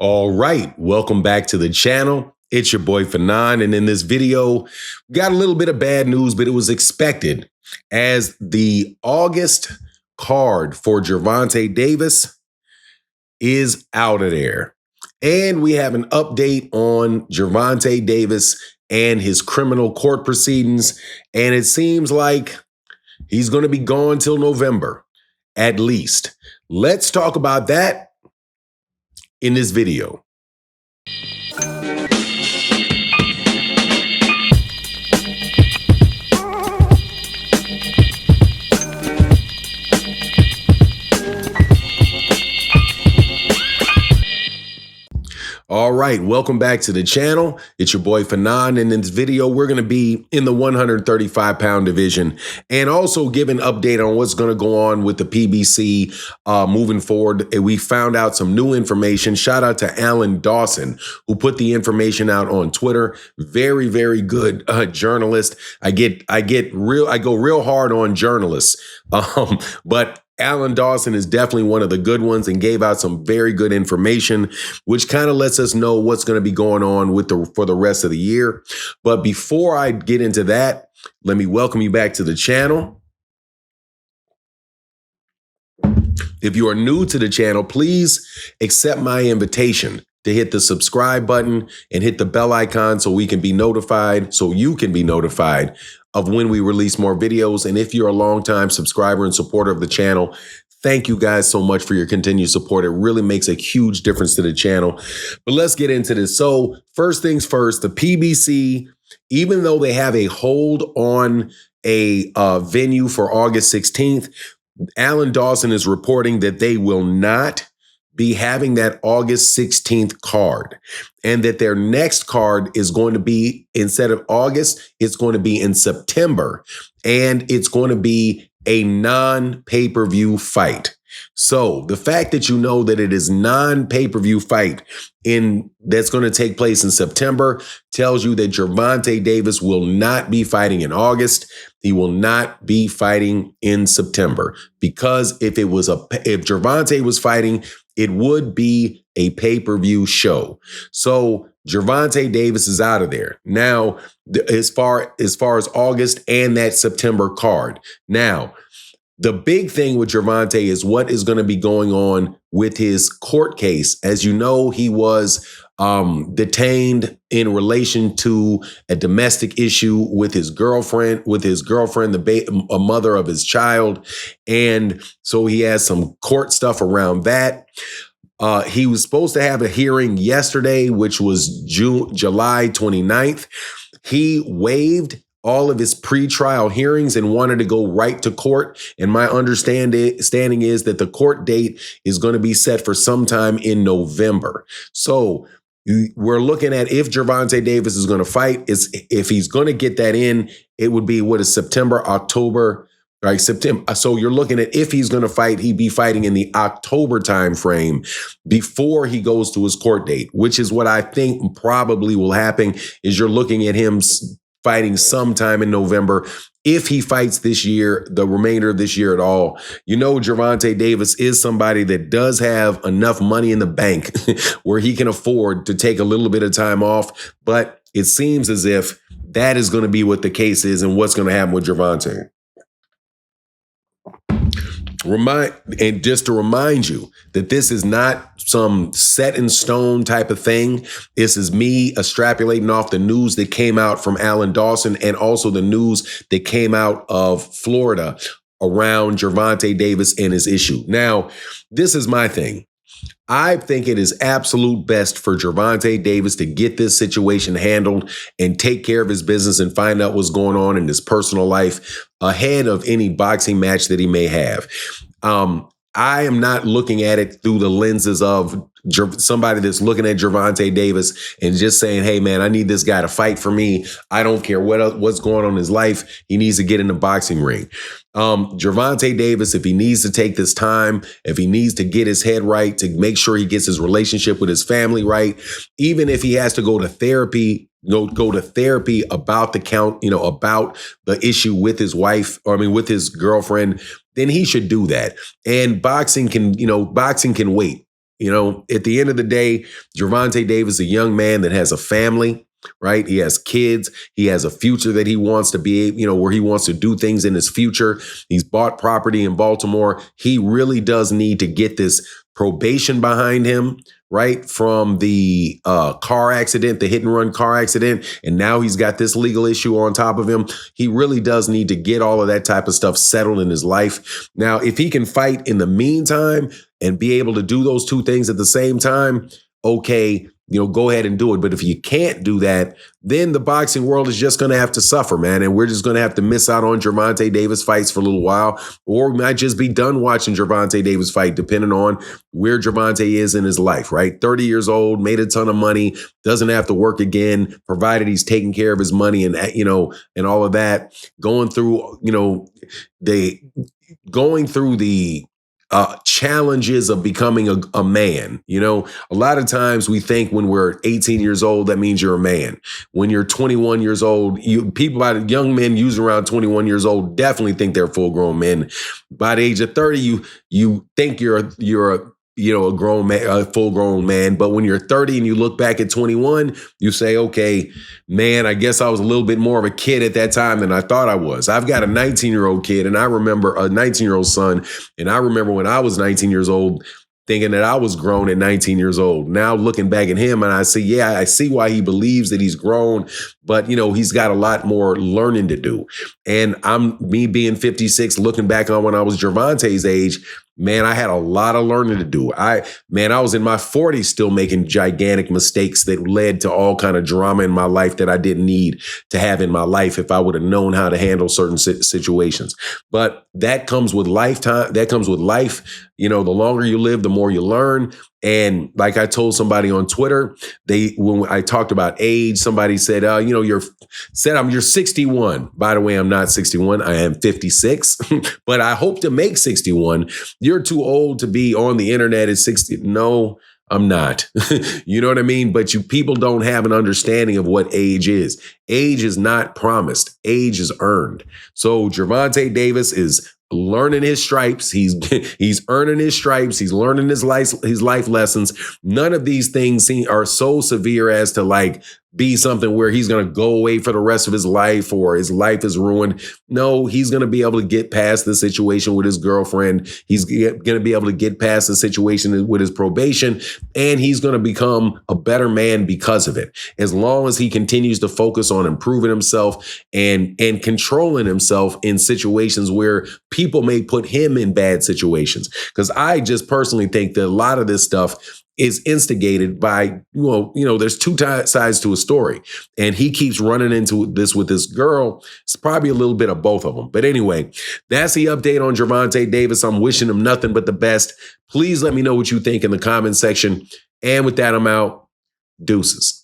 All right, welcome back to the channel. It's your boy Fanon, and in this video, we got a little bit of bad news, but it was expected as the August card for Gervonta Davis is out of there. And we have an update on Gervonta Davis and his criminal court proceedings, and it seems like he's going to be gone till November, at least. Let's talk about that in this video. All right, welcome back to the channel. It's your boy Fanon, and in this video, we're going to be in the 135-pound division and also give an update on what's going to go on with the PBC moving forward. We found out some new information. Shout out to Alan Dawson, who put the information out on Twitter. Very, very good journalist. I go real hard on journalists, but Alan Dawson is definitely one of the good ones and gave out some very good information, which kind of lets us know what's going to be going on for the rest of the year. But before I get into that, let me welcome you back to the channel. If you are new to the channel, please accept my invitation to hit the subscribe button and hit the bell icon so you can be notified of when we release more videos. And if you're a longtime subscriber and supporter of the channel, thank you guys so much for your continued support. It really makes a huge difference to the channel. But let's get into this. So first things first, the PBC, even though they have a hold on a venue for August 16th, Alan Dawson is reporting that they will not be having that August 16th card, and that their next card is going to be, instead of August, it's going to be in September, and it's going to be a non-pay-per-view fight. So the fact that you know that it is non-pay-per-view fight that's going to take place in September tells you that Gervonta Davis will not be fighting in August. He will not be fighting in September, because if Gervonta was fighting, it would be a pay-per-view show. So Gervonta Davis is out of there. Now, as far as August and that September card. Now, the big thing with Gervonta is what is going to be going on with his court case. As you know, he was detained in relation to a domestic issue with his girlfriend, a mother of his child. And so he has some court stuff around that. He was supposed to have a hearing yesterday, which was July 29th. He waived all of his pretrial hearings and wanted to go right to court. And my understanding is that the court date is going to be set for sometime in November. So we're looking at, if Gervonta Davis is going to fight, if he's going to get that in, it would be September, October, right? September. So you're looking at, if he's going to fight, he'd be fighting in the October timeframe before he goes to his court date, which is what I think probably will happen. Is you're looking at him fighting sometime in November. If he fights this year, the remainder of this year at all. You know, Gervonta Davis is somebody that does have enough money in the bank where he can afford to take a little bit of time off. But it seems as if that is going to be what the case is and what's going to happen with Gervonta. And just to remind you that this is not some set in stone type of thing. This is me extrapolating off the news that came out from Alan Dawson, and also the news that came out of Florida around Gervonta Davis and his issue. Now, this is my thing. I think it is absolute best for Gervonta Davis to get this situation handled and take care of his business and find out what's going on in his personal life ahead of any boxing match that he may have. I am not looking at it through the lenses of somebody that's looking at Gervonta Davis and just saying, hey, man, I need this guy to fight for me. I don't care what's going on in his life. He needs to get in the boxing ring. Gervonta Davis, if he needs to take this time, if he needs to get his head right, to make sure he gets his relationship with his family right, even if he has to go to therapy, go to therapy about about the issue with his wife, with his girlfriend, then he should do that. And boxing can wait. At the end of the day, Gervonta Davis is a young man that has a family, right? He has kids. He has a future that he wants to be, where he wants to do things in his future. He's bought property in Baltimore. He really does need to get this probation behind him, right? From the car accident, the hit and run car accident. And now he's got this legal issue on top of him. He really does need to get all of that type of stuff settled in his life. Now, if he can fight in the meantime and be able to do those two things at the same time, okay, go ahead and do it. But if you can't do that, then the boxing world is just going to have to suffer, man. And we're just going to have to miss out on Gervonta Davis fights for a little while, or we might just be done watching Gervonta Davis fight, depending on where Gervonta is in his life, right? 30 years old, made a ton of money, doesn't have to work again, provided he's taking care of his money and, and all of that, going through the challenges of becoming a man. A lot of times we think when we're 18 years old, that means you're a man. When you're 21 years old, young men usually around 21 years old definitely think they're full grown men. By the age of 30, you think you're a grown man, a full grown man. But when you're 30 and you look back at 21, you say, okay, man, I guess I was a little bit more of a kid at that time than I thought I was. I've got a 19-year-old kid, and I remember a 19-year-old son. And I remember when I was 19 years old, thinking that I was grown at 19 years old. Now looking back at him, and I see why he believes that he's grown, but he's got a lot more learning to do. And me being 56, looking back on when I was Gervonta's age, man, I had a lot of learning to do. I was in my 40s still making gigantic mistakes that led to all kind of drama in my life that I didn't need to have in my life if I would have known how to handle certain situations. But that comes with lifetime. That comes with life. The longer you live, the more you learn. And like I told somebody on Twitter, when I talked about age, somebody said, you're 61. By the way, I'm not 61. I am 56, but I hope to make 61. You're too old to be on the internet at 60. No, I'm not. You know what I mean? But people don't have an understanding of what age is. Age is not promised. Age is earned. So Gervonta Davis is learning his stripes. He's earning his stripes. He's learning his life lessons. None of these things are so severe as to be something where he's going to go away for the rest of his life or his life is ruined. No, he's going to be able to get past the situation with his girlfriend. He's going to be able to get past the situation with his probation, and he's going to become a better man because of it. As long as he continues to focus on improving himself and controlling himself in situations where people may put him in bad situations. Because I just personally think that a lot of this stuff is instigated by, there's two sides to a story. And he keeps running into this with this girl. It's probably a little bit of both of them. But anyway, that's the update on Gervonta Davis. I'm wishing him nothing but the best. Please let me know what you think in the comment section. And with that, I'm out. Deuces.